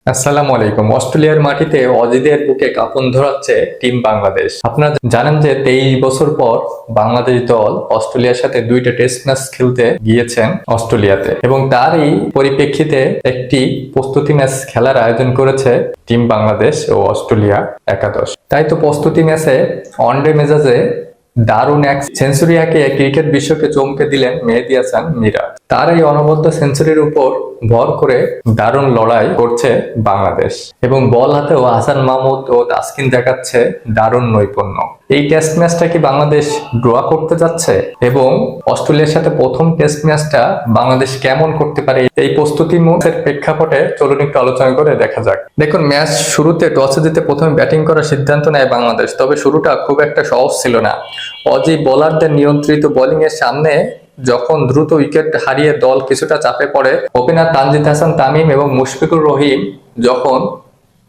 আসসালামু আলাইকুম। অস্ট্রেলিয়ার মাটিতে অজিদের বুকে কাঁপন ধরাচ্ছে টিম বাংলাদেশ। আপনারা জানেন যে 23 বছর পর বাংলাদেশ দল অস্ট্রেলিয়ার সাথে দুইটা টেস্ট ম্যাচ খেলতে গিয়েছেন অস্ট্রেলিয়াতে, এবং তারই পরিপ্রেক্ষিতে একটি প্রস্তুতি ম্যাচ খেলার আয়োজন করেছে টিম বাংলাদেশ ও অস্ট্রেলিয়া একাদশ। তাই তো প্রস্তুতি ম্যাচে ওয়ানডে মেজাজে দারুণ এক সেঞ্চুরি হাঁকিয়ে ক্রিকেট বিশ্বকে চমকে দিলেন মেহেদী হাসান মিরাজ। তার এই অনবদ্য সেঞ্চুরির উপর ভর করে দারুণ লড়াই করছে বাংলাদেশ, এবং বল হাতেও হাসান মাহমুদ ও তাসকিন দেখাচ্ছে দারুণ নৈপুণ্য। এই টেস্ট ম্যাচটা কি বাংলাদেশ ড্র করতে যাচ্ছে, এবং অস্ট্রেলিয়ার সাথে প্রথম টেস্ট ম্যাচটা বাংলাদেশ কেমন করতে পারে, এই প্রস্তুতি ম্যাচের প্রেক্ষাপটে চলুন একটু আলোচনা করে দেখা যাক। দেখুন, ম্যাচ শুরুতে টসে জিতে প্রথমে ব্যাটিং করার সিদ্ধান্ত নেয় বাংলাদেশ। তবে শুরুটা খুব একটা সহজ ছিল না। অজি বোলারদের নিয়ন্ত্রিত বোলিং এর সামনে যখন দ্রুত উইকেট হারিয়ে দল কিছুটা চাপে পড়ে, ওপেনার তানজিদ হাসান তামিম এবং মুশফিকুর রহিম যখন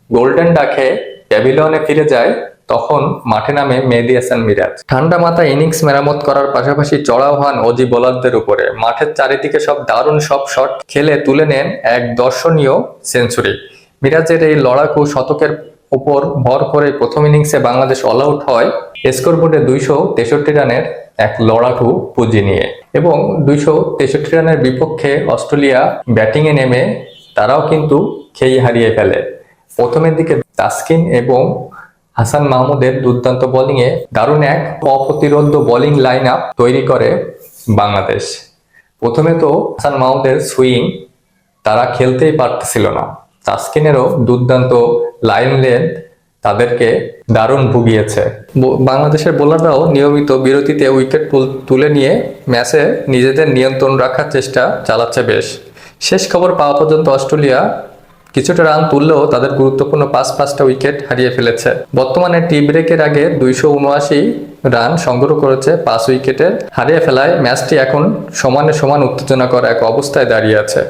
গোল্ডেন ডাকে প্যাভিলিয়নে ফিরে যায়, তখন মাঠে নামে মেহেদী হাসান মিরাজ। ঠান্ডা মাথায় ইনিংস মেরামত করার পাশাপাশি চড়াও হন অজি বোলারদের উপরে। মাঠের চারিদিকে দারুণ সব শট খেলে তুলে নেন এক দর্শনীয় সেঞ্চুরি। মিরাজের এই লড়াকু শতকের উপর ভর করে প্রথম ইনিংসে বাংলাদেশ অল আউট হয় স্কোরবোর্ডে 263 রানের এক লড়াকু পুঁজি নিয়ে, এবং 263 রানের বিপক্ষে অস্ট্রেলিয়া ব্যাটিং এ নেমে তারাও কিন্তু খেই হারিয়ে ফেলে। প্রথমের দিকে তাসকিন এবং হাসান মাহমুদের দুর্দান্ত বোলিং এ দারুণ এক অপ্রতিরোধ্য বোলিং লাইন আপ তৈরি করে বাংলাদেশ। প্রথমে তো হাসান মাহমুদের সুইং তারা খেলতেই পারতেছিল না। তাসকিনেরও দুর্দান্ত লাইন লেন্থ তাদেরকে দারুণ ভুগিয়েছে। বাংলাদেশের বোলাররাও নিয়মিত বিরতিতে উইকেট তুলে নিয়ে ম্যাচে নিজেদের নিয়ন্ত্রণ রাখার চেষ্টা চালাচ্ছে বেশ। শেষ খবর পাওয়া পর্যন্ত অস্ট্রেলিয়া কিছুটা রান তুললেও তাদের গুরুত্বপূর্ণ পাঁচটা উইকেট হারিয়ে ফেলেছে। বর্তমানে টি ব্রেকের আগে 279 রান সংগ্রহ করেছে 5 উইকেটে হারিয়ে ফেলায় ম্যাচটি এখন সমানে সমান উত্তেজনাকর এক অবস্থায় দাঁড়িয়ে আছে।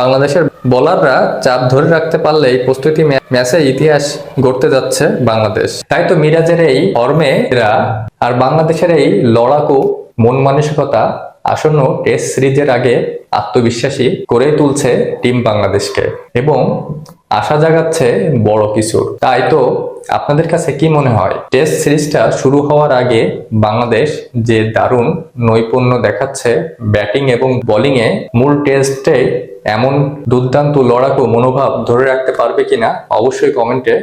বাংলাদেশের বোলাররা চাপ ধরে রাখতে পারলে এই প্রস্তুতি ম্যাচে ইতিহাস গড়তে যাচ্ছে বাংলাদেশ। তাই তো মিরাজের এই ফর্মে আর বাংলাদেশের এই লড়াকু মন মানসিকতা আসন্ন টেস্ট সিরিজের আগে আত্মবিশ্বাসী করে তুলছে টিম বাংলাদেশকে, এবং আশা জাগাচ্ছে বড় কিছু। তাই তো আপনাদের কাছে কি মনে হয়, টেস্ট সিরিজটা শুরু হওয়ার আগে বাংলাদেশ যে দারুণ নৈপুণ্য দেখাচ্ছে ব্যাটিং এবং বোলিং এ, মূল টেস্টে এমন দুর্দান্ত লড়াকু মনোভাব ধরে রাখতে পারবে কিনা অবশ্যই কমেন্টে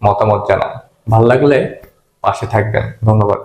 মতামত জানান। ভালো লাগলে পাশে থাকবেন। ধন্যবাদ।